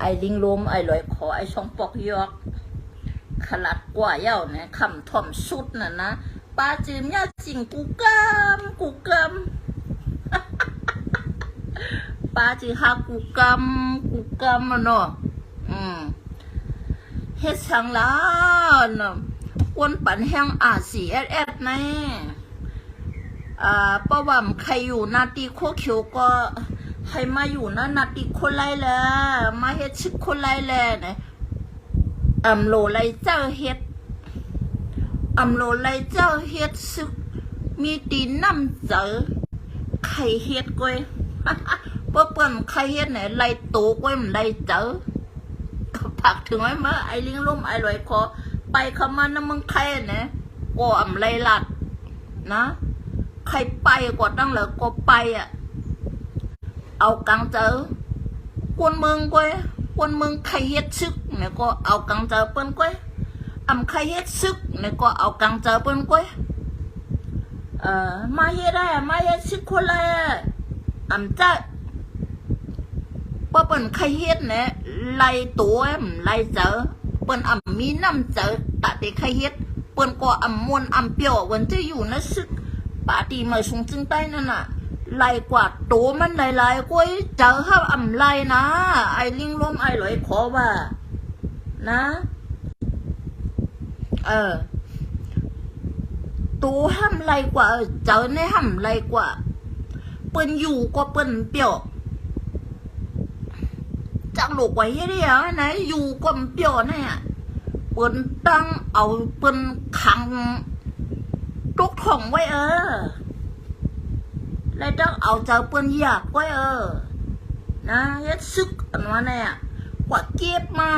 ไอลิงลมไอลอยขอไอช่องปอกยอกขลัดกว่าเย้าเนี่ยคำถ่อมสุดน่ะนะป้าจืมย่าจิงกูกำป้าจือฮากูกำมันเนาะเฮ็ดสังล้านวนปั่นแห้งRCSSแน่ประวัมใครอยู่นาตีโคเขียวก็ให้มาอยู่นะนาตีคนไรแหละมาเฮ็ดชึกคนไรแหละเนี่ยโลไรเจ้าเฮ็ดโลไรเจ้าเฮ็ดซึกมีตีน้ำเจอใครเฮ็ดก้อยเปิ้นใครเฮ็ดไหนไรโตก้อยมันไรเจอผักถึงไว้มาไอลิงลุ่มไอลอยคอไปเข้ามานะมึงใครเนี่ยก็ไรลัดนะใครไปก็ตั้งเลยก็ไปเอากังเจอคนเมืองก้อยคนเมืองใครเฮ็ดซึกเนี่ยก็เอากังเจอเปิ้นก้อยใครเฮ็ดซึกเนี่ยก็เอากังเจอเปิ้นก้อยมาเฮ็ดได้มาเฮ็ดซึกคนไรจะว่าเปิ้นใครเฮ็ดเนี่ยไล่ตัวไล่เจอเปิ้นมีน้ำเจอตาเด็กใครเฮ็ดเปิ้นก็มวนเปียววันจะอยู่นะซึกปาตีมาชงจึงใต้นั่นน่ะไล่กว่าตัวมันหลายๆก้อยเจอห้ามไล่นะไอลิงล้มไอลอยขอว่านะตัวห้ามไล่กว่าเจอในห้ามไล่กว่าเปิ้นอยู่ก็เปิ้นเปียวจังหลกไว้ได้ยังไหนอยู่ก็เปียวเนี่ยเปิ้นตั้งเอาเปิ้นขังตุกถ่องไว้แล้วต้องเอาเจ้าเปิ้นอยากไว้นะเฮ็ดซึกอันว่าเนี่ยกว่าเก็บมา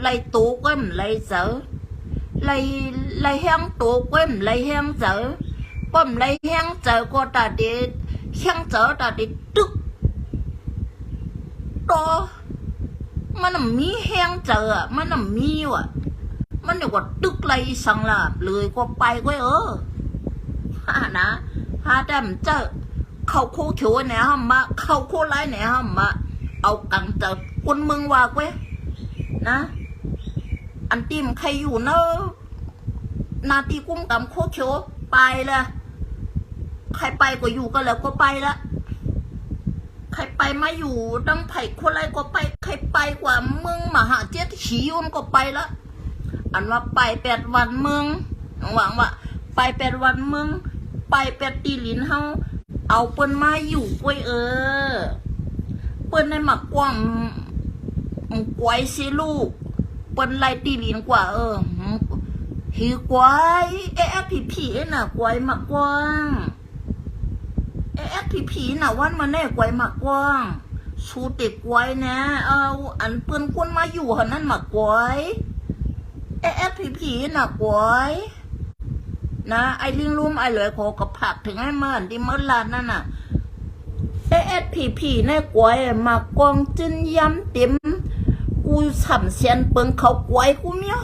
ไล่โตก็มันไล่เจอไล่แห้งโตก็มันไล่แห้งเจอป้อมไล่แห้งเจอก็ตาเด็ดแห้งเจอตาเด็ดตึกโตมันมีแห้งเจอมันมีว่ะมันเดี๋ยวก็ตึกไล่สังลาบเลยก็ไปก็นะหาแต่มเจอเขาโคเขียวเนี่ยฮะมาเขาโคไล่เนี่ยฮะมาเอากังเจอคนเมืองว่าเว้ยนะอันตีมใครอยู่เนอะนาตีกุ้งกับโคเขียวไปเลยใครไปก็อยู่ก็แล้วก็ไปละใครไปมาอยู่ตั้งไผ่คนไรก็ไปใครไปกว่าเมืองมหาเจ็ดฉียุนก็ไปละอันว่าไป8 วันเมืองหวังว่าไป8 วันเมืองไป8 ตีลินเฮาเอาเปิ้นมาอยู่ก้วยเปิ้นได้หมักกว้างกวยสิลูกเปิ้นไล่ตีลินกว่าฮีกวยผีน่ะกวยหมักกว้างผีน่ะวันมาแน่กวยหมักกว้างชูติดกวยนะอันเปิ้นคนมาอยู่หันนั้นหมักกวยผีน่ะกวยนะไอลิงลุ่มไอเหลือขอกับผักถึงให้เมื่อที่เมื่อลานนั่นน่ะผีในกวยมากองจิ้นย้ำเต็มกูสัมเสียนเปิงเขากวยกูเมีย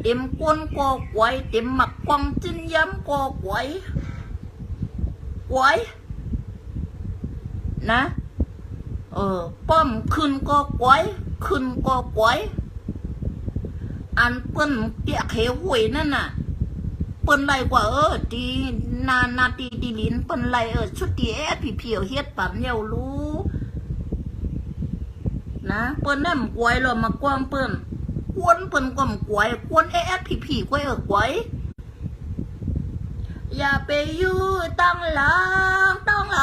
เต็มก้นก็กวยเต็มหมักกองจิ้นย้ำก็กวยนะป้อมขึ้นก็กวยอันเปิ้นเตี้ยเขวหวยนั่นน่ะเปิ้นไล่กว่าตีนาตีดีลินเปิ้นไล่ชุดที่ผีเฮ็ดปั๊มเยารู้นะเปิ้นนั่นกวยเรามากว้างเปิ้นกวนเปิ้นก็มกวยกวนผีกวยกวยอย่าไปยื้อตั้งหลั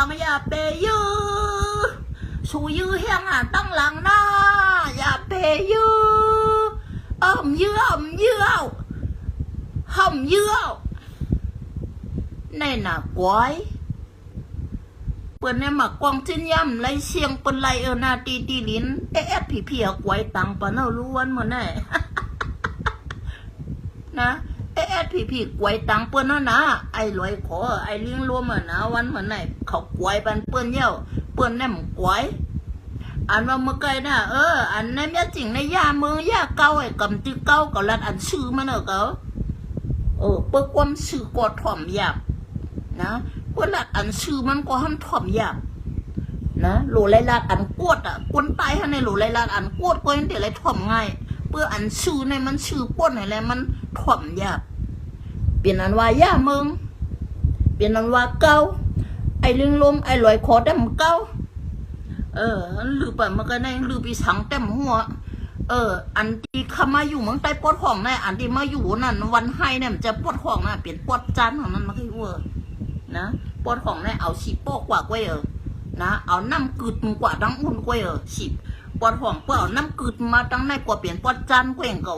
งอย่าไปยื้อชูยื้อแห้งตั้งหลังนะอย่าไปยื้อยื้อในหน้ากวยเปิ้นเนี่ยมากองจิ้นย่ำไล่เสียงเปิ้นไล่นาตีลิ้นผีกวยตังปะเนาล้วนเหมือนแน่ นะผีกวยตังเปิ้นนะไอลอยขอไอเลี้ยงรวมนะวันเหมือนไหนเขากวยปันเปิ้นเย้าเปิ้นแน่มกวยอันว่าเมื่อไกลนะอันนั้นแม่จริงในย่ามือย่าเก่าไอ้กำจื้อเก่าก็รัดอันชื่อมันเก่าเปิ้นความชื่อก็ถ่อมหยาบนะเปิ้นรัดอันชื่อมันก็ห้ามถ่อมหยาบ นะหลูไรลาดอันกวดอ่ะกวนตายให้ในหลูไรลาดอันกวดก็ยังเดี๋ยวไรถ่อมง่ายเพื่ออันชื่อในมันชื่อป้นอะไรมันถ่อมยากเปลี่ยนอันว่าย่ามึงเปลี่ยนอันว่าเก้าไอ้ลิงลมไอ้ลอยคอเต็มเก้าลือไปมันก็ในลือปีสังเต็มหัวอันที่เขามาอยู่เมืองใต้ปวดห้องนะอันที่มาอยู่นั่นวันให้เนี่ยมันจะปวดห้องนะเปลี่ยนปวดจานของนั้นมาให้เวอร์นะปวดห้องนะเอาสีโป๊กกว่าก้อยนะเอาน้ำกึดกว่าดังอุ่นก้อยสิปวดห้องเปล่าน้ำกึดมาดังในกว่าเปลี่ยนปวดจานก้อยก็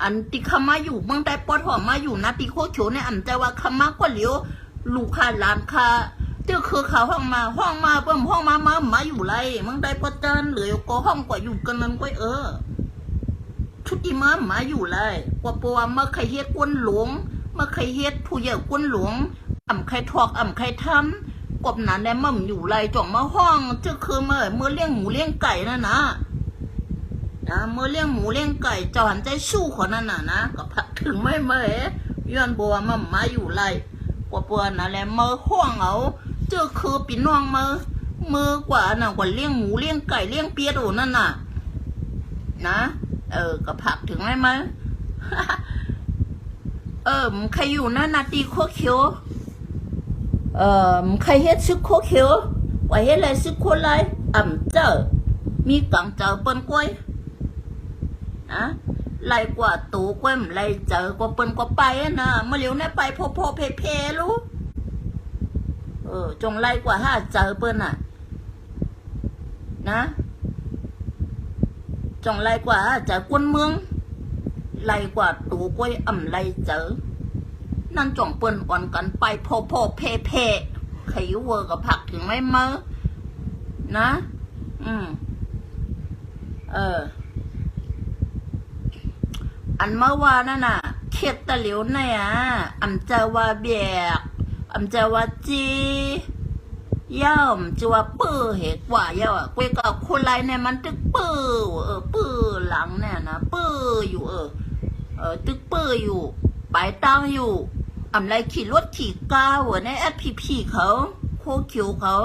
อันที่เขามาอยู่เมืองใต้ปวดห้องมาอยู่นะที่โคเขียวเนี่ยอันจะว่าเขามาก็เหลียวลูกค้าร้านค้าเจ้าคือเขาห้องมาเพิ่มห้องมาอยู่ไรมึงได้ปะจันเหลือก็ห้องกว่าอยู่กันนั้นก็ชุดที่มาอยู่ไรกว่าปัวมาใครเฮ็ดกวนหลวงมาใครเฮ็ดผู้ใหญ่กวนหลวงใครทอกใครทำกบนั้นได้มั่มอยู่ไรจ่องมาห้องเจ้าคือเมื่อเลี้ยงหมูเลี้ยงไก่นั่นนะเมื่อเลี้ยงหมูเลี้ยงไก่จอนใจสู้คนนั้นนะก็พักถึงไม่ย้อนบัวมาอยู่ไรกว่าปัวนั่นแหละเมื่อห้องเอาเจ้าคือปีน้องมือกว่าน่ะกว่าเลี้ยงหมูเลี้ยงไก่เลี้ยงเปียโดนั่นน่ะนะก็ผักถึงไหมใครอยู่นั่นนาตีโคเขียวใครเฮ็ดซึกโคเขียวว่าเฮ็ดอะไรซึกโคไรเจ้ามีกังเจอเปิ้นกล้วยนะไล่กว่าตูกล้วยไล่เจอกว่าเปิ้นกว่าไปนะเมื่อเร็วนี่ไปพอเพรู้จงไล่กว่าห้าเจอเปิ้นนะจงไล่กว่าเจอกวนเมืองไล่กว่าตูกล้วยไล่เจอนั่นจงเปิ้นอ่อนกันไปพอเพใครเวอร์กับผักถึงไม่มานะอันเมื่อวานนั่นน่ะเข็ดตะเหลียวเนี่ยจะว่าเบียกจะว่าจีย่อมจะว่าปื้อเหตุว่าย่อกุยกับคนไรเนี่ยมันตึกปื้อปื้อหลังเนี่ยนะปื้ออยู่ตึกปื้ออยู่ไปตั้งอยู่ไรขี่รถขี่ก้าวในFPPเขาโคเขียวเขา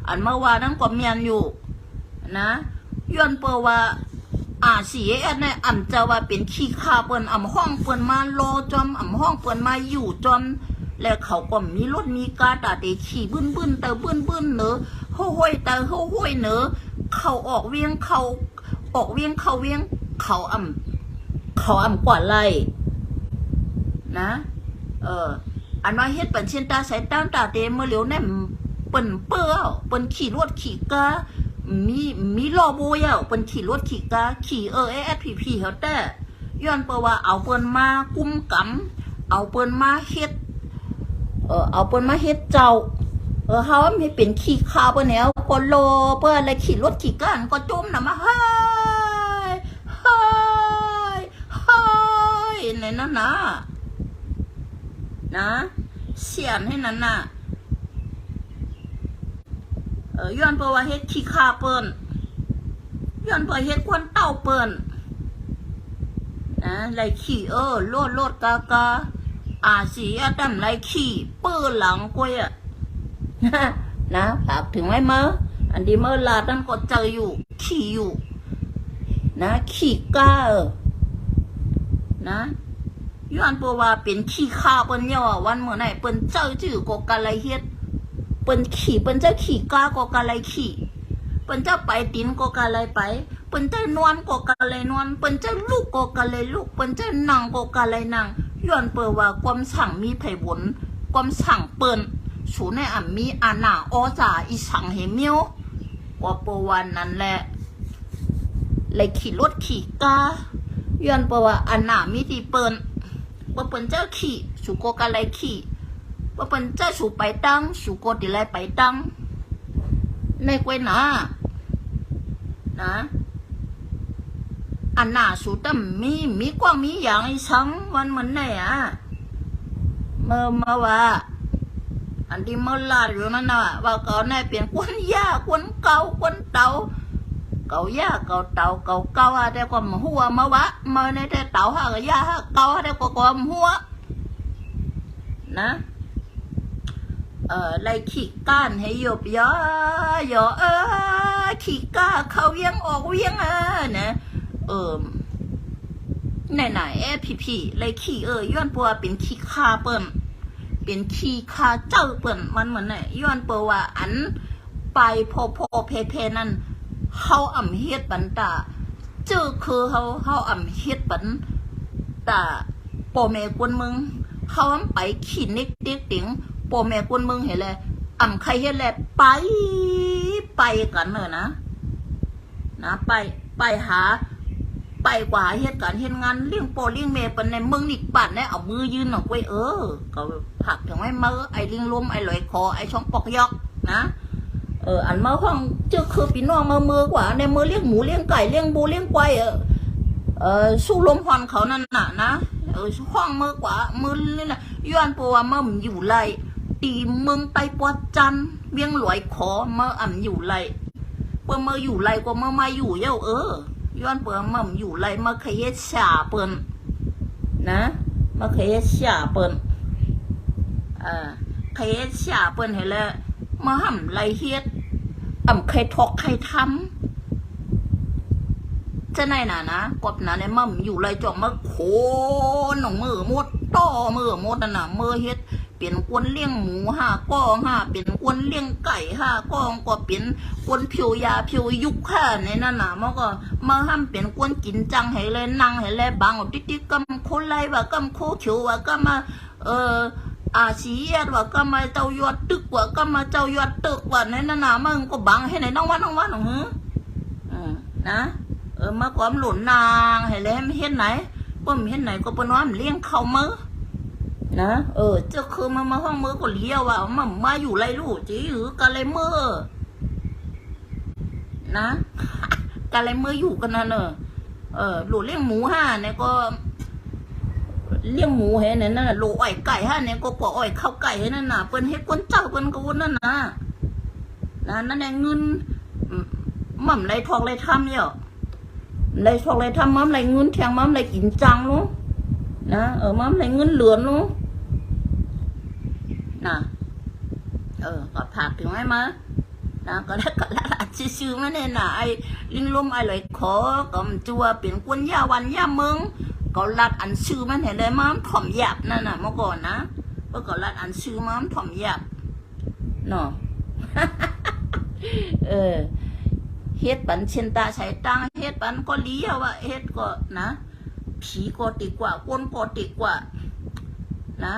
อันเมื่อวานนั้นก็เมียนอยู่นะย้อนเปว่าสีเนี่ยจะว่าเป็นขี้ข้าเปิ้นห้องเปิ้นมาโลจอมห้องเปิ้นมาอยู่จอมแล้วเขาก็มีรถมีกาตาเตะขี่บึ้นเตอบึ้นเนอะห้อยเตอห้อยเนอะเขาออกเวียงเขาเวียงเขากว่าไรนะอันว่าเฮ็ดเป็นเช่นตาสายตาเตเมื่อเหลียวเนี่ยเปิ้นเปื้อเปิ้นขี่รถขี่กามีล้อโบยเปิ้นขี่รถขี่กาขี่FPP เขาแต่ย้อนเปว่าเอาเปิ้นมากุมกำเอาเปิ้นมาเฮ็ดเอาเปิ้นมาเฮ็ดเจ้าเขาไม่เป็นขี่ข้าวเปิ้นแนวก็โลเปิ้นอะไรขี่รถขี่กันก็จมน่ะมาเฮ้ยในนั้นนะเสียนให้นั้นน่ะย้อนเปว่าเฮ็ดขี้ข้าเปิ้นย้อนเปเฮ็ดควันเต้าเปิ้นนะไรขี้โลดกาสีดำไรขี้เปิ้นหลังกวยนะฝากถึงไว้เมื่ออันดีเมื่อลาดันก็เจออยู่ขี่อยู่นะขี่ก้านะย้อนเปว่าเป็นขี้ข้าเปิ้นย่อวันเมื่อไหนเปิ้นเจอจื่อก็กะไรเฮ็ดเปิ้นขี่เปิ้นเจ้าขี่ก้าก็กะไรขี่เปิ้นเจ้าไปตินก็กะไรไปเปิ้นเจ้านอนก็กะไรนอนเปิ้นเจ้าลูกก็กะไรลูกเปิ้นเจ้านั่งก็กะไรนั่งย้อนเปว่าความสั่งมีไผบนความสั่งเปิ้นสูในมีอาณาจ่าอีสั่งเฮเมียวว่าเปวันนั้นแหละเลยขี่รถขี่ก้าย้อนเปว่าอาณามีที่เปิ้นว่าเปิ้นเจ้าขี่สูก็กะไรขี่ว่าเป็นเจ้าสูไปตั้งสูโกติไลไปตั้งในกวยนะอันน่าสูตั้มมีกว้างมีอย่างไอ้สังวันเหมือนไหนเมื่อว่าอันที่เมื่อลาดอยู่นั่นว่าเก่าในเปลี่ยนควนยาควนเก่าควนเตาเก่ายาเก่าเตาเก่าแต่ความหัวมาวะมาในแต่เตาหากยาเก่าแต่ความหัวนะ ไล่ขี้ก้านให้หยบย่อยอขี้ก้าเขาเวียงออกเวียงนะไหนพี่ไล่ขี้ย้อนปัวเป็นขี้คาเปิ้นเป็นขี้คาเจ้าเปิ้นมันเหมือนไหนย้อนปัวว่าอันไปพอเพนั่นเฮาอ่ำเฮ็ดบันตาเจอคือเฮาอ่ำเฮ็ดบันตาป่อแม่กวนมึงเฮาไปขี้นิกเด็กติ๋งป่อแม่กวนมึงเห็นเลยอ่ำใครเฮ็ดแลไปกันเนอะนะไปหาไปกว่าเฮ็ดการเฮ็ดงานเลี้ยงป่อเลี้ยงแม่ปันในมึงนี่ปัดเนี่ยเอามือยืนออกไว้ก็ผักถึงไว้มือไอ้ลิงลมไอ้ลอยคอไอ้ช่องปอกยอกนะอันมาห้องเจ้าคือพี่น้องมือกว่าในมือเลี้ยงหมูเลี้ยงไก่เลี้ยงบูเลี้ยงควายสู้ลมพรเขานั่นน่ะนะห้องมือกว่ามือนี่แหละย้อนปัวมาอยู่ไรตีเมืองไตปวดจันเวียงหลอยคอมาอยู่ไรเปิ่มาอยู่ไรก็มาอยู่เย้าย้อนเปิ่มาอยู่ไรมาเคยฉาเปิ่นนะมาเคยฉาเปิ่นเคยฉาเปิ่นเห็นแล้วมาห่ำไรเฮ็ดใครทอกใครทำจะไหนนะกบนะเนี่ยมั่มอยู่ไรจอกมาโคนหนองมือมดต่อมือมดน่ะมือเฮ็ดเปลี่ยนกวนเลี้ยงหมู5 ก้องเปลี่ยนกวนเลี้ยงไก่5 ก้องก็เปลี่ยนกวนผิวยาผิวยุกในนั่นน่ะมันก็มาห้ามเปลี่ยนกวนกินจังให้เลยนั่งให้เลยบางติ๊กกำโคไลว่ากำโคเขียวว่าก็มาสีเอ็ดว่าก็มาเจ้ายอดตึกว่าก็มาเจ้ายอดตึกว่าในนั่นน่ะมันก็บังให้ไหนน้องวันนะมาความหลุนนางให้เลยให้เห็นไหนป้อมเห็นไหนก็ปนว่ามันเลี้ยงเขามือนะเจ้าคือมาห้องมือก็เลี้ยวว่ามาอยู่ไรลูกจีหรือกะไรมือนะกะไรมืออยู่กันนั่นหลุดเลี้ยงหมูเนี่ยก็เลี้ยงหมูเห็นนั่นน่ะโลอ้อยไก่เนี่ยก็ปออ้อยข้าวไก่เห็นนั่นน่ะเปิ้นเฮ็ดก้นเจ้าเปิ้นก็วนนั่นน่ะนั่นแหละเงินมั่มไรทองไรทำเนี่ยไรทองไรทำมั่มไรเงินแทงมั่มไรกินจังนู้นะมั่มไรเงินเหลือนู้นะก็ผักถึงไหมมานะก็ได้ก็ละชื่อมาเนี่ยนะไอ้ลิงลมไอ้ลอยคอกำจัวเปลี่ยนกวนยาวันยาเมืองก็รัดอันชื่อมันเห็นเลยมั้งถ่อมหยาบนั่นน่ะเมื่อก่อนนะก็รัดอันชื่อมั้งถ่อมหยาบเนาะ เฮ็ดปันเชนตาใช้ตังเฮ็ดปันก็เลี้ยวว่าเฮ็ดก็นะผีก็ติกว่าก้นก็ติกว่านะ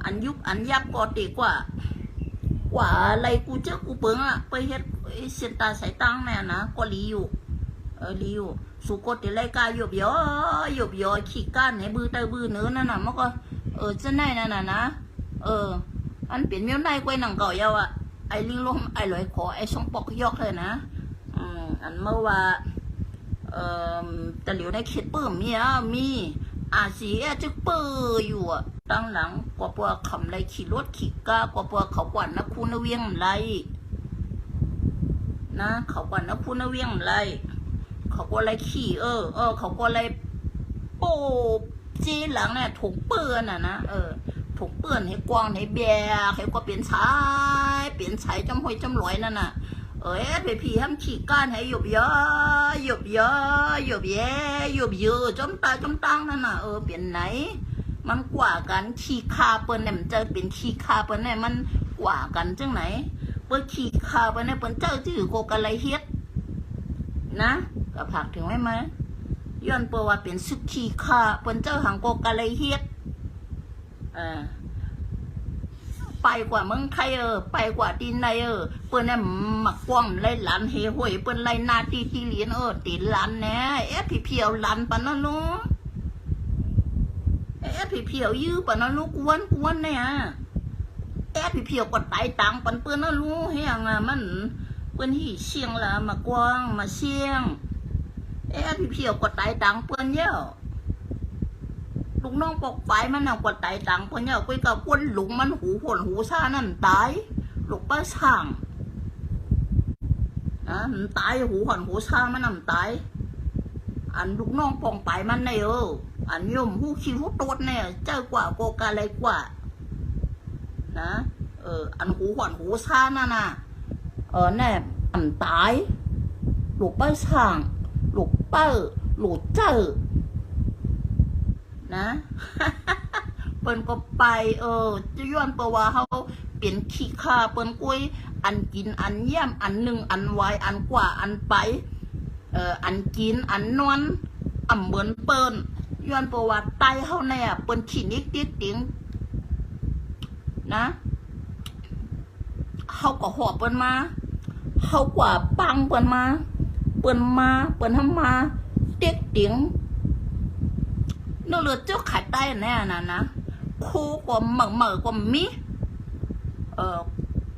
อันยุบอันยับก็ติกว่าอะไรกูเจอกูเปิงไปเฮ็ดเชนตาใช้ตังแน่นะก็ลีอยู่สุโกติไลกาหยบยอขี้ก้านให้บือเตอบือเนื้อนั่นน่ะมันก็จะไหนนั่นน่ะนะอันเปลี่ยนเมี้ยวในกวยหนังเก่าเยาไอ้ลิงลมไอ้ลอยคอไอ้ช่องปอกยอกเลยนะอันเมื่อว่าแต่เหลียวในเขตเปิ่มมีอาสีจึกเปิ่อยู่ตั้งหลังกว่าปัวคำไรขี่รถขี่ก้ากว่าปัวเขากวนนักคูนเวียงไรนะเขากวนนักคูนเวียงไรเขาก็ไรขี่เขาก็ไรโป้จีหลังเนี่ยถุงเปื้อนนะถุงเปื้อนให้กว้างให้แบกให้ก็เปลี่ยนสายจำห้อยจำลอยนั่นน่ะพี่ห้ามขี่ก้านให้หยบเยอะจมตังนั่นน่ะเปลี่ยนไหนมันกว่ากันขี่คาเปิ้นเนี่ยมันจะเป็นขี่คาเปิ้นเนี่ยมันกว่ากันจังไหนเปิ้นขี่คาเปิ้นเนี่ยเปิ้นเจ้าจื่อโกกันไรเฮ็ดนะก็ผักถึงไว้ไหมย้อนเปิ้นว่าเป็นซึกขี่คาเปิ้นเจ้าหังโกกันไรเฮ็ดไปกว่าเมืองไทยไปกว่าตีนในเปิ้นเนี่ยหมักกว้างไล่หลานเฮห่วยเปิ้นไล่นาตีเหรียญตีหลานแน่พี่เพียวหลานปะนั่นลูกพี่เพียวยื้อปะนั่นลูกกวนเนี่ยพี่เพียวกดไตตังปันเปิ้นนั่นลูกเฮียงมันเปิ้นหีเชียงละมากว้างมาเชียงพี่เพียวกดไตตังเปิ้นเยอะลูกน้องปอกไปมันเอากดไตตังเปิ้นเยอะคุยกับกวนหลุงมันหูผลหูซ่านั่นตายลูกป้าช่างมันตายหูผลหูซ่ามันนั่นตายอันลูกน้องปองไปมันเนี่ยอันยมหูคิวหูโตดเนี่ยเจ้ากว่าโกกาอะไรกว่านะ อันหูหวนหูซ่านั่นน่ะแน่อันตายหลูกป้าช่างหลูกเป้าหลูกเจ้านะ เปิ้นก็ไปจะย้อนเปว่าเขาเปลี่ยนขี้ข้าเปิ้นกุ้ยอันกินอันเยี่ยมอันหนึ่งอันไวอันกว่าอันไปอันกินอันนอนเหมือนเปิ้นย้อนเปว่าไตเขาแน่เปิ้นขี้นิดติดติ๋งนะเขาก็หอบเปิ้นมาเขากว่าปังเปิ้นมาเปิ้นทำมาเด็กติ๋งนู่นเลยเจ้าขายไตแน่น่ะนะคู่ก็เหม่อก็มี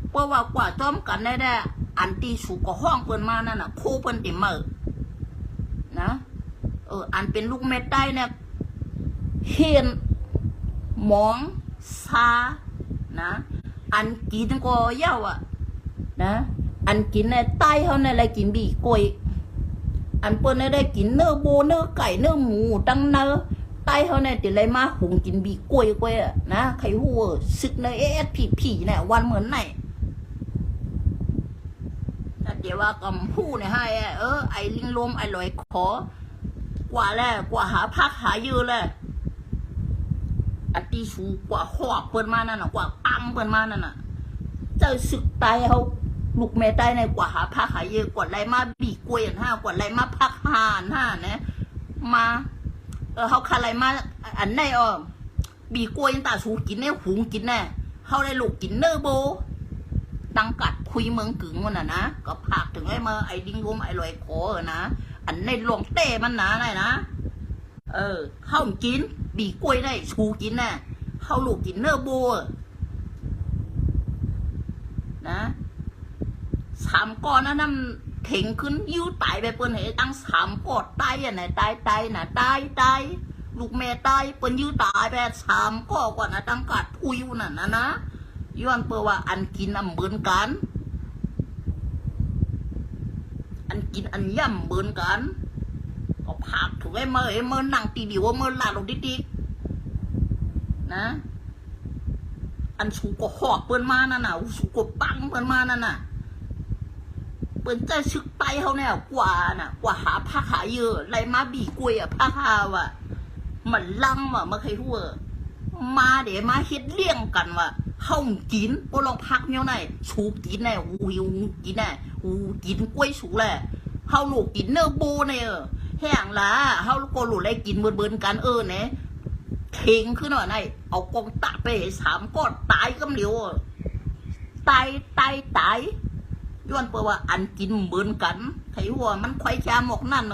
เพราะว่ากว่าจ้อมกันได้อันตีสูก็ห้องเปิ้นมานั่นน่ะคู่เปิ้นติเหม่อนะอันเป็นลูกเม็ดได้เนี่ยเห็นหมองซานะอันกินก็เย้าอ่ะนะอันกินในใต้เขาในอะไรกินบีกล้วยอันเปิ้นได้กินเนื้อโบเนื้อไก่เนื้อหมูตั้งเนื้อใต้เขาในติอะไรมาหุงกินบีกล้วยอ่ะนะใครหัวซึกในผีเนี่ยวันเหมือนไหนเดี๋ยวว่ากำพูเนี่ยให้ไอ้ลิงลมไอ้ลอยขอกว่าแล้วกว่าหาพักหายือเลยอันตีสูกว่าหอบเปิ้นมานั่นน่ะกว่าปังเปิ้นมานั่นน่ะเจ้าศึกตายเขาลูกแม่ตายในกว่าหาพักหายือกว่าไรมาบีกล้วยห้ากว่าไรมาพักหานห้านะมาเขาคาไรมาอันไหนบีกล้วยตาสูกินเนี่ยหุงกินแน่เขาได้ลูกกินเนื้อโบตั้งกัดคุยเมืองกึ่งมันนะก็พากถึงไอ้มาไอ้ดิ้งรวมไอ้ลอยคอนะอันในหลวงเต้มันนะไหนนะเข้ากินบีกล้วยได้ชูกินแน่เข้าลูกกินเนื้อโบนะ3 ก้อนนั่นเข่งขึ้นยิ้วตายไปเปิ้นเห็นตั้ง3 ก้อนตายไหนตายนะตายลูกแม่ตายเปิ้นยิ้วตายไป3 ก้อนกว่านะตั้งกัดพุยนั่นนะย้อนเปิ้นว่าอันกินเหมือนกันอันกินอันย่ำเหมือนกันก็พักถูกไอ้เมื่อนั่งตีเดียวเมื่อลาลงดิ๊กนะอันสูก็หอบเปิ้นมานั่นน่ะสูก็ปังเปิ้นมานั่นน่ะเปิ้นใจชึกไตเขาเนี่ยกว่าหาพักหาเยอะไรมาบีกล้วยพักหาว่ะมันลังว่ะมาใครหัวมาเดี๋ยวมาเฮ็ดเลี้ยงกันว่ะเข้ากินพวกเราพักเนี่ยไหนสูกินแน่หิวกินแน่กินกล้วยสูแหละเข้าลูกกินเนื้อโบเนี่ยแห้งละเขาก็ลูกได้กินเบิ่นกันเนี่ยเข่งขึ้นหน่อยไหนเอากองตะไป3 ก้อนตายก็เหลียวตายย้อนเปว่าอันกินเหมือนกันไถหัวมันควายชาหมกนั่น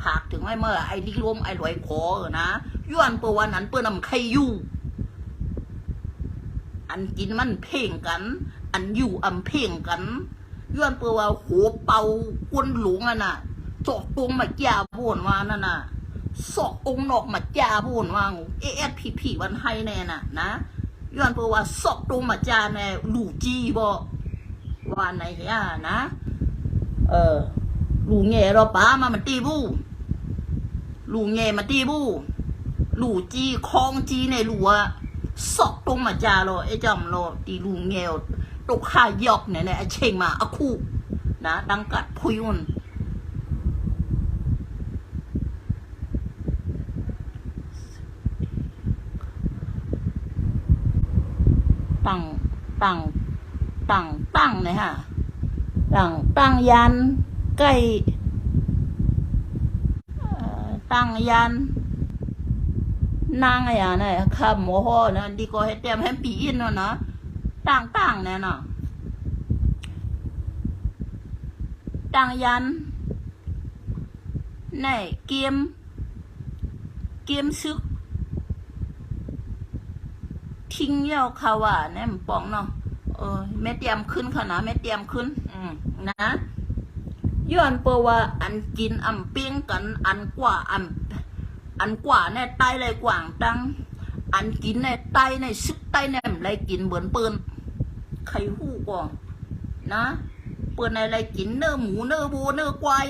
ผากถึงไอ้เมื่อไอ้ดิลมไอ้ลอยคอนะย้อนเปว่านั้นเปิ้นนำใครอยู่อันกินมันเพ่งกันอันอยู่เพ่งกันย้อนเปว่าหัวเป่ากวนหลวงน่ะจอกตรงมาจ่าพูนว่านั่นน่ะสอกองนอกมาจ่าพูนว่าผีวันไทยแน่น่ะนะย้อนเปว่าสอกตรงมาจ่าแน่หลู่จีบ่ว่าไหนเฮียนะลูกแง่เราป้ามันตีบูลูกแง่มาตีบูลูกจีคองจีในลูกสอกตรงมาจ่าเราไอ้จำเราตีลูกแง่ตกข่ายอกเนี่ยไอ้เชิงมาอะคู่นะดังกัดพุยมันตั้งเลยฮะตั้งยันใกล้ตั้งยันนางอะไรเนี่ยข้ามโมโหนะดีก็ให้เตรียมให้ปีอินนะตั้งเนี่ยนะตั้งยันในเกมซึกทิ้งเย้าขาวาเนี่ยมันปองเนาะแม่เตรียมขึ้นค่ะนะแม่เตรียมขึ้นนะย้อนเปว่าอันกินเปี้ยงกันอันกว่าเนี่ยไตเลยกว่างตังอันกินเนี่ยไตในซึกไตเนี่ยอะไรกินเหมือนเปิ้นใครหู้ก่อนนะเปิ้นอะไรกินเนื้อหมูเนื้อโบเนื้อควาย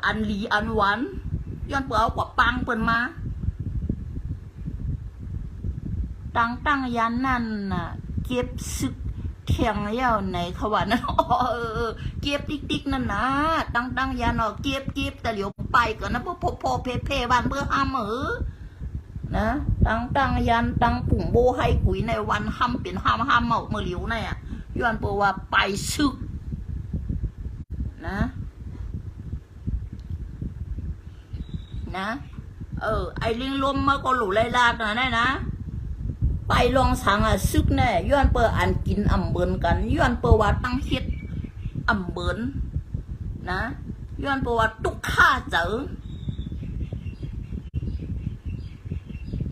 อันลีอันหวานย้อนเปเอากว่าปังเปิ้นมาตั้งยันนั่นน่ะ เก็บซึกเทียงยาวในเขาว่านั่นเก็บติ๊กนั่นนะตั้งยาเนาะเก็บแต่เหลียวไปก่อนนะพอเพบ้านเพื่อห้ามนะตั้งยันตั้งปุ่งโบให้กุยในวันห้ามเป็นห้ามเมาเมื่อเหลียวเนี่ยย้อนเปว่าไปซึกนะไอลิงลมมาก็หลูไล่ลาดนะไปลองสั่งซึกแน่ย้อนเปอันกินอ่ำเบินกันย้อนเปว่าตั้งเฮ็ดอ่ำเบินนะย้อนเปว่าตุกข้าเจอ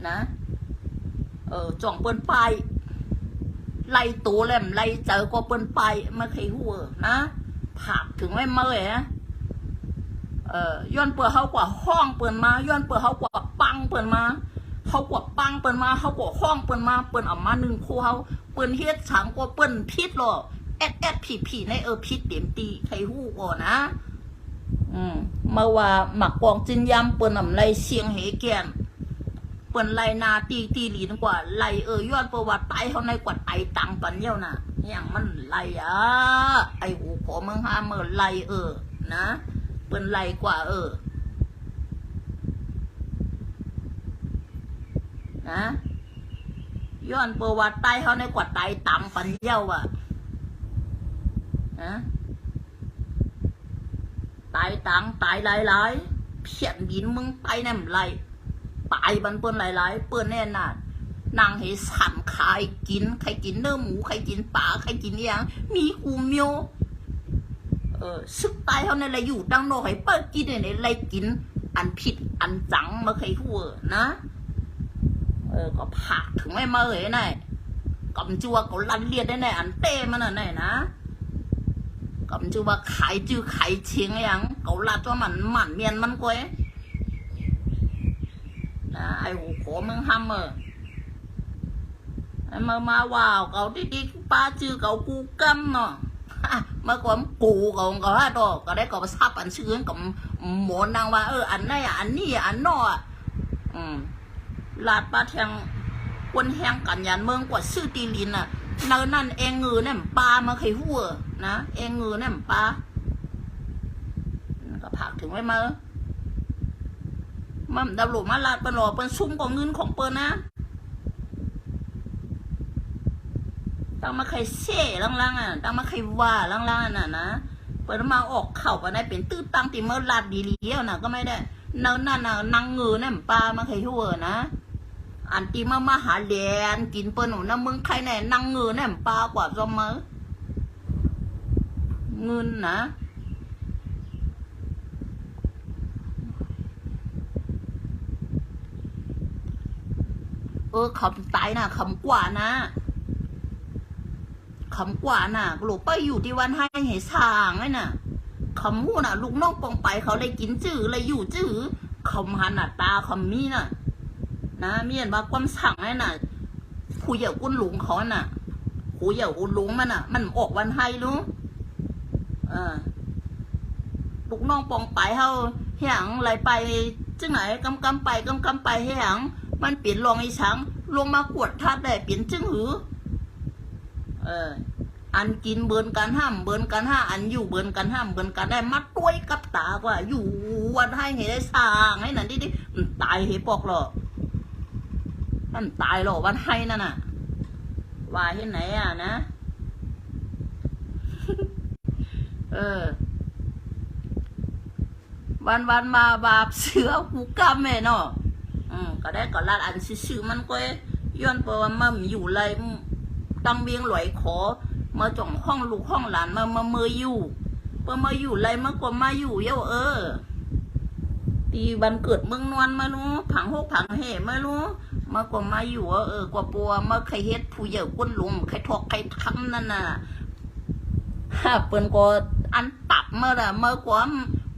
นะจ่องเปิ้นไปไล่ตัวแหลมไล่เจอก็เปิ้นไปมาเคยหัวนะผักถึงไม่เมื่อยนะย้อนเปิดเขากว่าห้องเปิดมาย้อนเปิดเขากว่าปังเปิดมาเขากว่าปังเปิดมาเขากว่าห้องเปิดมาเปิดออกมาหนึ่งคู่เขาเปิดเฮ็ดฉางกว่าเปิดพิษหรอแอดผีในพิษเต็มตีใครหู้ก่อนนะมาว่าหมักกองจินยำเปิดอำไรเสียงเหแกนเปิดไรนาตีหลีนกว่าไรย้อนเปิดว่าไตเขาในกว่าไตตังปันเยี่ยวน่ะอย่างมันไรไอหูขอเมืองฮาเมื่อไรนะเปิ้นไรกว่านะย้อนประวัติไตเขาในกว่าไตตังปันเย้านะไตตังไตหลายเพียนดินมึงไตแน่มไรตายบันเปิ้นหลายเปิ้นแน่น่ะนางให้สั่นใครกินเนื้อหมูใครกินปลาใครกินอย่างมีกูเมียวซึกตายเขาในอะไรอยู่ดังโนให้เปิ้ลกินในอะไรกินอันผิดอันจังมาเคยหัวนะก็ผักถึงไม่มาไหนกำจัวก็ลันเลียดได้ไหนอันเต้มันไหนนะกำจัวขายจื้อขายเชียงยังก็ลัดว่ามันหมันเมียนมันก้อยนะไอ้หูโขมึงห้ำมาว้าวเขาดิป้าจื้อเขากูกำเนาะเมื่อก่อนกูก็ว่าดอกก็ได้ก็ทราบอันชื่อกับหมอนางว่าอันไหนอันนี้อันนอลาดปลาแทงคนแหงกันยันเมืองกว่าชื่อตีลินนั่นเองเงือเนี่ยปลามาเคยหัวนะเองเงือเนี่ยปลาก็ผักถึงไว้มามันดาวหลุมมาลาดปลาเป็นซุ้มของเงินของเปิ้ลนะตั้งมาใครเซ่ล่างตั้งมาใครว่าล่างนะเปิดมาออกเข่าไปได้เป็นตื้อตั้งตีเมื่อลาดดีเลี้ยวก็ไม่ได้นั่นนางเงือเนี่ยปลามาใครหัวนะอันตีมาหาแลนกินเปิ้ลหนูนะมึงใครแน่นางเงือเนี่ยปลากว่าจอมมือเงินนะคำตายนะคำกว่านะคำกว่าน่ะลูกไปอยู่ที่วันให้สร้างไอ้น่ะคำหู้น่ะลูกน้องปองไปเขาเลยกินจื้อเลยอยู่จื้อคำหันตาคำมีน่ะนะเมียนว่าความสั่งไอ้น่ะผู้ใหญ่กุนหลงเขาน่ะผู้ใหญ่กุนหลงมันออกวันให้รู้ลูกน้องปองไปเขาเหี่ยงไรไปจึงไหนกำไปเหี่ยงมันเปลี่ยนรองไอ้ช้างลงมากวดทัดได้เปลี่ยนจึงหืออันกินเบินกันห้ามเบินกันห้าอันอยู่เบินกันห้ามเบินกันได้มัดต้วยกับตากว่าอยู่วันให้เห็นได้สร้างให้นั่นดิมันตายเหปอกหรอมันตายหรอวันให้นั่นน่ะว่าเห็นไหนนะวันมาบาปเสือหูกำแม่เนาะก็ได้ก็ลาดอันซื่อมันก็ย้อนเปว่ามันอยู่ไรตั้งเบียงหลอยขอมาจ่องห้องลูกห้องหลานมาเมื่ออยู่มาอยู่ไรเมื่อก่อนมาอยู่เย้าตีบันเกิดเมืองนวลมารู้ผังหกผังเหมารู้เมื่อก่อนมาอยู่กว่าปัวเมื่อใครเฮ็ดผู้ใหญ่ก้นลุงใครทอกใครทำนั่นน่ะเปิ้นก็อันตับเมื่อกว่า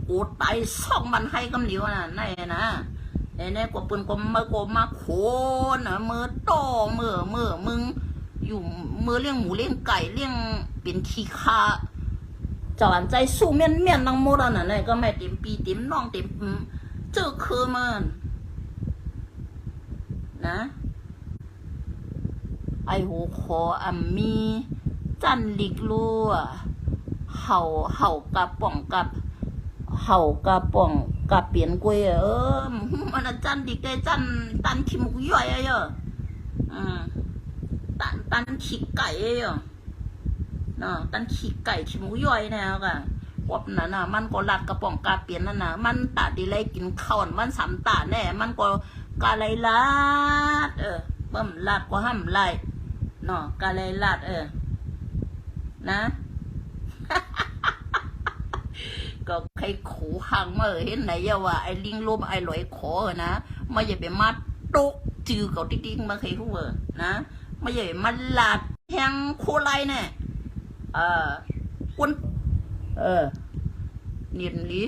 กูตายซ่องมันให้กำเหลียวน่ะนั่นนะเนี่ยกว่าเปิ้นก็เมื่อกว่ามาโขนเมื่อโตเมื่อมึงอยู่มือเลี้ยงหมูเลี้ยงไก่เลี้ยงเป็นขี้คาจอนใจสู้เมียนนังโมดน่ะเนี่ยก็ไม่เต็มปีเต็มน้องเต็มเจอคือมันนะ ไอหูคออัมมีจันลิกลัวเห่ากะป่องกับเห่ากะป่องกับเปลี่ยนกวยมันจันดิกได้จันตันขี้มุกย่อยอะตันขี้ไก่อะเนาะตันขี้ไก่ขี้มุกย่อยแนวกะวบนั่นน่ะมันก็ลัดกระป๋องกาเปลี่ยนนั่นน่ะมันตาดีไรกินข้าวมันสามตาแน่มันก็กาไรลาดเบิ่มลาดก็ห้ามไล่เนาะกาไรลาดนะ ก็ใครขู่หังมาเห็นไหนยาว่าไอ้ลิงลมไอ้ลอยคอนะไม่อย่าไปมัดโต๊ะจือเขาติ๊กๆมาใครพูดนะไม่อย่าไปมัดลาดแทงโคไลเนี่ยคนเนียนลี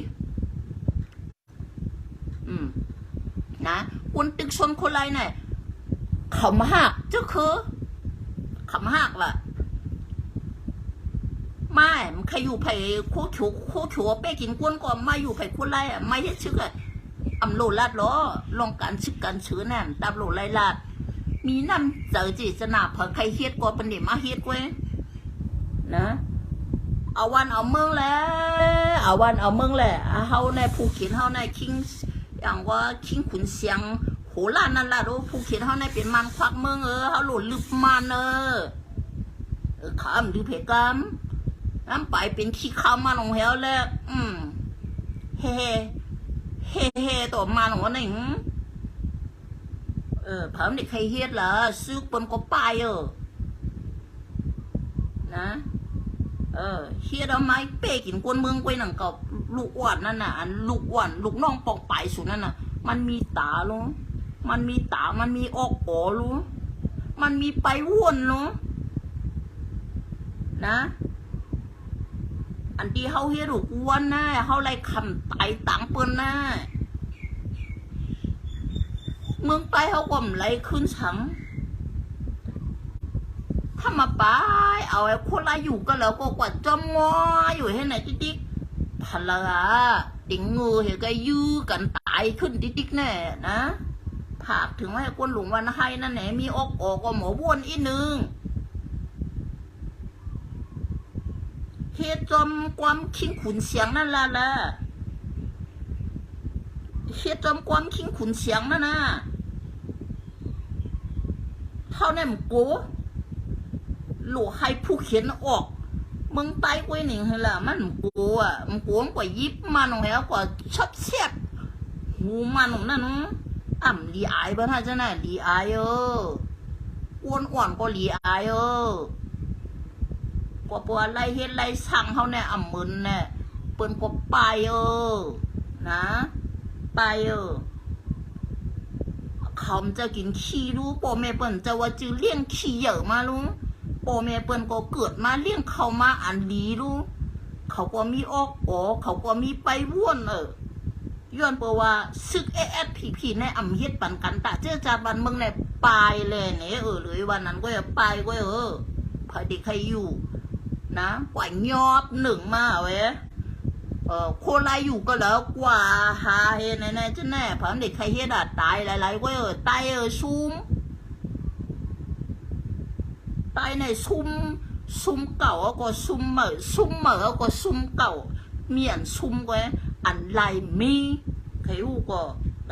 นะคนตึกชนโคไลเนี่ยขำหักเจ้าคือขำหักว่ะไม่มันใครอยู่ไผ่คู่ชัวเป้กินกวนก่อนมาอยู่ไผ่คู่ไล่ไม่ได้ชึกอำโลลาดล้อลองการชึกการชื้อแน่ตามโลไล่ลาดมีน้ำเจอจีสนาพอใครเฮ็ดก่อนเป็นเด็กมาเฮ็ดเว้ยนะเอาวันเอาเมืองแล้วเอาวันเอาเมืองแหละเฮาในภูเขียนเฮาในคิงอย่างว่าคิงขุนเสียงโหล้านนั่นล่ะดูภูเขียนเฮาในเป็นมันควักเมืองเฮาหลุดลึกมันขามดูเพกามน้ำไปเป็นขี้ข้าวมาลงเหวแล้วเฮ่ตัวมาลงวันหนึ่งผมเด็กใครเฮ็ดล่ะซื้อปนก็ไปนะเฮ็ดเอาไม้เป้กินกวนเมืองกวยหนังกับลูกอ้วนนั่นน่ะลูกอ้วนลูกน้องปองไปสุดนั่นน่ะมันมีตาลุมันมีตามันมีออกโอลุมันมีไปวนลุนะอันที่เขาเฮ็ดลูกอ้วนนะเขาไล่คำไต่ต่างเปิ้นนะเมืองใต้เขาก็ไล่ขึ้นฉังถ้ามาไปเอาไอ้คนละอยู่ก็แล้วก็กว่าจอมงออยู่ให้ไหนติ๊กพลาติงงูเห็นก็ยื้อกันตายขึ้นติ๊กแน่นะผากถึงว่าคนหลวงวันให้นั่นแหละมีออกก็หมอบ้วนอีนึงเฮ็ดจอมความคิงขุนเสียงนั่นล่ะเฮ็ดจอมความคิงขุนเสียงนั่นน่ะเท่านั้นกูหลูให้ผู้เขียนออกมึงไต้กวยหนิงเหรอมันกูมันกว่ายิบมันของแล้วกว่าชอบเสียบหูมันของนั่นลีอายบ้านท่าจะไหนลีอายอ้วนอ่อนก็ลีอายกว่าปัวไล่เฮ็ดไล่สั่งเขาเนี่ยมึนเนี่ยเปิ้นก็ไปนะไปเขาจะกินขี้รู้ป่อแม่เปิ้นจะว่าจื้อเลี้ยงขี้เยอะมาลุงป่อแม่เปิ้นก็เกิดมาเลี้ยงเขามาอันดีรู้เขาก็มีออกเขาก็มีไปว่วนย้อนเปว่าซึกผีในเฮ็ดปันกันตะเจ้าจาบันเมืองในปลายเลยเนี่ยเลยวันนั้นก็อย่าไปก็พอดีใครอยู่นะกว่ายอบหนึ่งมาเว้ยโคไลอยู่ก็แล้วกว่าหาเฮ็ดไหนจะแน่พอเด็กใครเฮ็ดตายหลายๆก็ตายซุ่มตายในซุ่มเก่าก็ซุ่มเหม่อก็ซุ่มเก่าเมียนซุ่มก็อันไรมีใครรู้ก็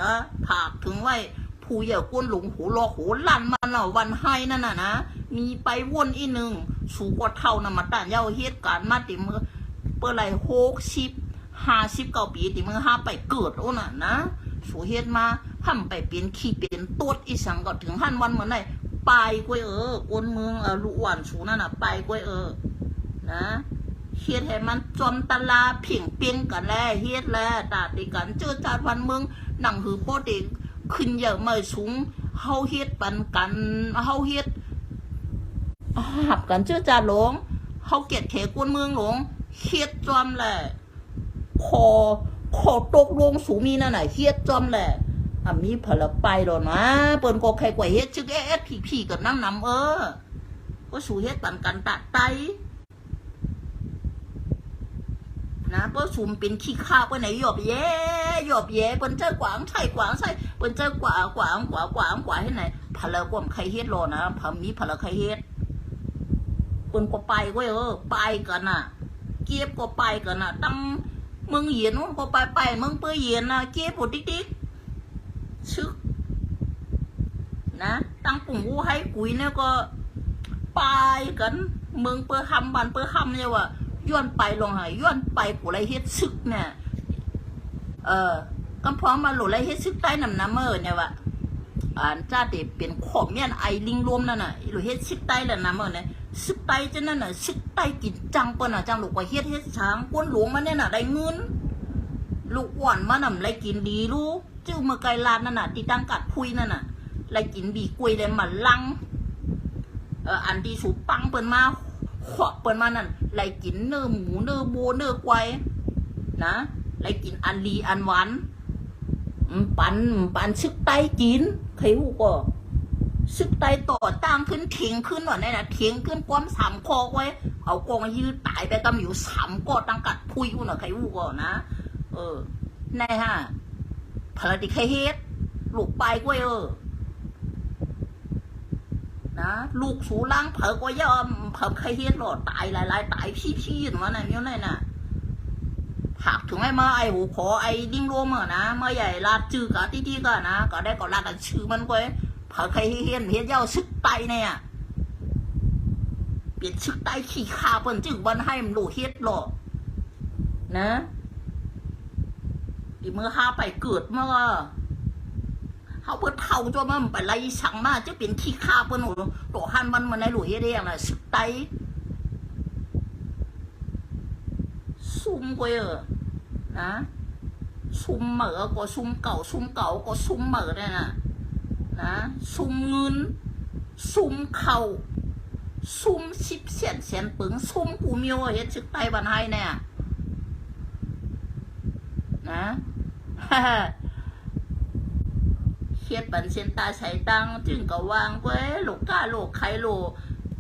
นะผากถึงไว้ผู้ใหญ่ก้นหลงหูรอหูลั่นมันวันให้นั่นน่ะนะมีไปวนอีนึงสูกว่าเท่านะมาต้านเย้าเหตุการณ์มาติมือเปิดไร50 ปีติมือห้าไปเกิดน่ะนะสูเหตุมาห้ามไปเป็นขี้เป็นตัวอีสังก็ถึงหันวันเหมือนไหนไปกวยก้นเมืองลุหวานสูนั่นน่ะไปกวยนะเฮ็ดให้มันจอมตลาเพ่งเปียงกันแลเฮ็ดแลตาติกันเจอจาดวันเมืองหนังหือโปเด็กขึ้นเยอะมาสูงเฮาเฮ็ดปันกันเฮาเฮ็ดหับกันเจอจาหลงเฮาเกียดเขกวนเมืองหลงเฮ็ดจอมแหละขอตกลงสูมีนั่นน่ะเฮ็ดจอมแหละมีผลไปดอกนะเปิ้นก็ใครกว่าเฮ็ดจึกผีกับนั่งนำก็สูเฮ็ดปันกันตะไตน นะเปิ้นซุ่มเป็นขี้ข้าเปิ้นไหนหยอบแย่หยอบแย่เปิ้นเจ้ากวางใช่กวางใช่เปิ้นเจ้ากวางให้ไหนพะเลกวมใครเฮ็ดรอนะพะมีพะเลใครเฮ็ดเปิ้นก็ไปก็ไปกันน่ะเก็บก็ไปกันน่ะตั้งมึงเหยียนก็ไปมึงเปื้อเหยียนน่ะเก็บปวดติ๊กชึกนะตั้งปุ่งกูให้กุยเนี่ยก็ไปกันมึงเปื้อคำบันเปื้อคำเนี่ยว่าย้อนไปลงหายย้อนไปกูไรเฮ็ดซึกเนี่ยก็พร้อมมาหลุดไรเฮ็ดซึกใต้น้ำเนี่ยว่าจ้าเด็กเป็นขอบเมียนไอลิงรวมนั่นน่ะหลุดเฮ็ดซึกใต้แล้วน้ำเนี่ยซึกใต้จะนั่นน่ะซึกใต้กินจังเปิ้นน่ะจังลูกว่าเฮ็ดช้างก้นหลวงมันเนี่ยน่ะได้เงินลูกหวานมันน่ะไรกินดีรู้จื้อเมื่อไกลลานนั่นน่ะที่ตั้งกัดพุยนั่นน่ะไรกินบีกล้วยเลยมันลังอันที่สูบปังเปิ้นมาขวบเปิ้นมานั่นไรกินเนื้อหมูเนื้อโบเนื้อควายนะไรกินอันลีอันหวานปันซึกไตกินใครหูก็ซึกไตต่อตั้งขึ้นเถียงขึ้นว่าเนี่ยนะเถียงขึ้นความสามคอไว้เอากองยืดตายไปกำอยู่สามก็ตั้งกัดพุยน่ะใครหูก็นะแน่ฮะพลติใครเฮ็ดลูกไปก็นะลูกสูล่างเผอก็ยอมเผอใครเฮ็ดหลอดตายหลายตายพี่ๆมันน่ะเนี่ยนั่นน่ะผักถึงไอ้มาไอ้หูขอไอ้ดิ้งโรมนะเมื่อใหญ่ลาดจื้อกะที่ก็นะก็ได้ก็ลากันชื่อมันก็เผอใครเฮ็ดเย้าซึกไตเนี่ยเปลี่ยนซึกไตขี้ขาเปิ้นจึงวันให้มันลูกเฮ็ดหรอนะที่เมื่อห้าไปเกิดเมื่อเขาเปิดเท่าจนมันไปไล่สั่งมาจะเป็นขี้ข้าเปิ้นหลหันมันในหลุยเรียงน่ะสึกไตซุ่มก็นะซุ่มเหมือก็ซุ่มเก่าก็ซุ่มเหมือเนี่ยนะซุ่มเงินซุ่มเข่าซุ่ม10 เซนปึงซุ่มกูมีว่าเฮ็ดสึกไตบันให้เนี่ยนะเฮ็ดบันเซนตาใช้ตังจึงก็วางไว้ลูกก้าลูกไข่โล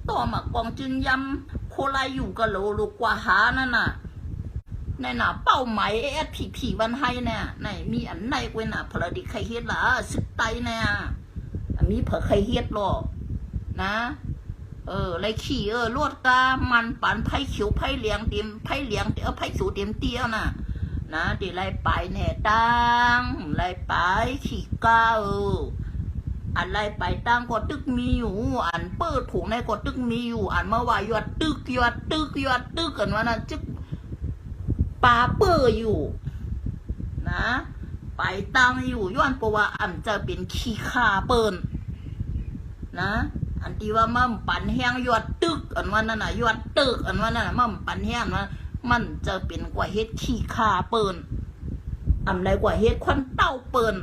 ต่อหมักกองจึงยำโคลายอยู่กับโลลูกกว่าหานั่นน่ะในน่ะเป้าหมายผีวันให้เนี่ยไหนมีอันไหนกวยน่ะพลดิใครเฮ็ดล่ะสึกไตเนี่ยมีเผอใครเฮ็ดหรอกนะไรขี่ลวดกามันปันไผ่เขียวไผ่เหลียงเต็มไผ่เหลียงไผ่สูเต็มเตี้ยน่ะนะที่ไล่ไปแหน่ตั้งไล่ไปขี่ก้าอันไล่ไปตั้งก็ตึกมีอยู่อันเปิดถุงในก็ตึกมีอยู่อันเมื่อวานยอดตึกกันว่านะจึกปลาเปิดอยู่นะไปตั้งอยู่ย้อนเพราะว่าอันจะเป็นขี้ข้าเปิลนะอันที่ว่ามั่มปันแห้งยอดตึกอันว่านั่นน่ะยอดตึกอันว่านั่นน่ะมั่มปันแห้งนะมันจะเป็นกว่าเฮ็ดขี้คาเปิ้นอำไรกว่าเฮ็ดควันเต้าเปิ้น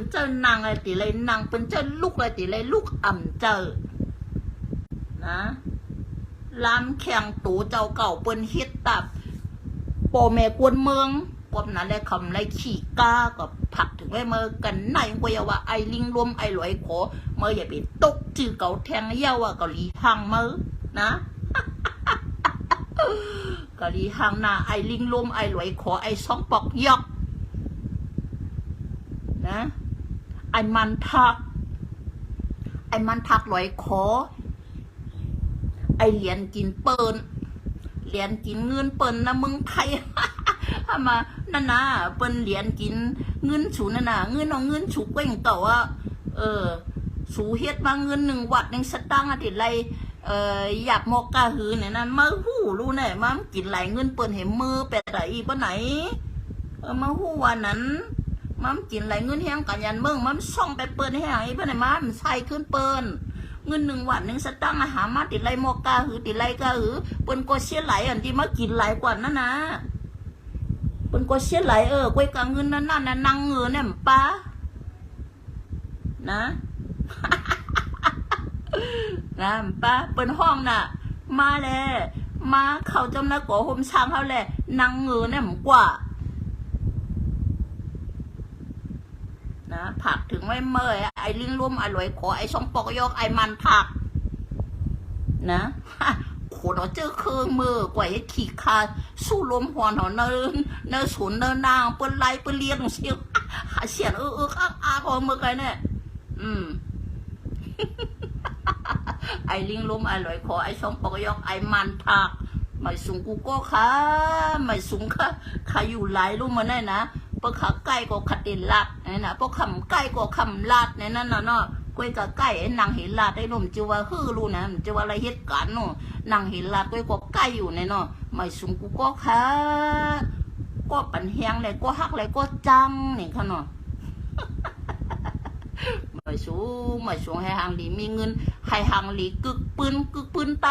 เจ้านางอะไรติเลยนางเปิ้นเจ้าลูกอะไรติเลยลูกเจ้านะล้ำแข่งตูเจ้าเก่าเปิ้นเฮ็ดตับพ่อแม่กวนเมืองกบนั้นได้คำไรขี้กากับผักถึงไว้เมื่อกันไหนก็อย่าว่าไอ้ลิงรวมไอ้หลอยขอเมื่ออย่าไปตกจื้อเก่าแทงเย้าว่าเกาหลีทางมือนะกะลีหางหน้าไอลิงลมไอหลวยขอไอซองปอกยอกนะไอมันทักหลวยขอไอเหรียญกินเปิ้นเหรียญกินเงินเปิ้นนะมึงไทย มานั่นนะเปิ้นเหรียญกินเงินสูนั่นน่ะเงินเอาเงินสูกว้งเก่าว่าสูเฮ็ดมาเงิน1 วัด1 สตางค์ติไรอยากมอกกาหือเนี่ยนั่นมาหู้รู้แน่มากินไหลเงินเปิ้นเห็นมือไปไหนปะไหนมาหู้วันนั้นมัมกินไหลเงินแห้งกันยันเมืองมัมส่องไปเปิ้นให้หายปะไหนมัมใส่ขึ้นเปิ้นเงิน1 วัด1 สตางค์อาหารมาติดไหลมอกกาหือติดไหลกาหือเปิ้นก็เสียไหลอันที่มากินไหลกว่านั่นนะเปิ้นก็เสียไหลกวยกาเงินนั่นน่ะนั่งเงือเนี่ยป้านะนะป้าเปิ้นห้องน่ะมาแล้วมาเขาจำนะก่อห่มช้างเขาแหละนางเงือเนี่ยกว่านะผักถึงไม่เมื่อยไอ้ลิงร่วมอร่อยขอไอ้ช่องปอกยอกไอ้มันผักนะค คนเจอเครื่องมือกว่าให้ขี่คาสู้ลมหอนเนินสวนเนินนางเปิ้นไล่เปิ้นเลี้ยงเสียงหาเสียงข้างของมือไงเนี่ยไอ้ลิงล้มไอ้ลอยคอไอ้ช่องปอกยอกไอ้มันทักไม่สูงกูก็ค่ะไม่สูงค่ะขาอยู่หลายรู้มาได้นะพวกขาใกล้ก็ขัดเด่นลัดนี่นะพวกคำใกล้ก็คำลัดในนั้นน่ะเนาะก้อยกับใกล้ไอ้นางเห็นลัดไอ้ลมจะว่าฮือรู้นะจะว่าอะไรเหตุการณ์เนาะนางเห็นลัดก้อยก็ใกล้อยู่ในเนาะไม่สูงกูก็ค่ะก็ปันแหงเลยก็ฮักเลยก็จังนี่ค่ะเนาะไม่สูงให้หางหลีมีเงินให้หางหลีกึกปืนไต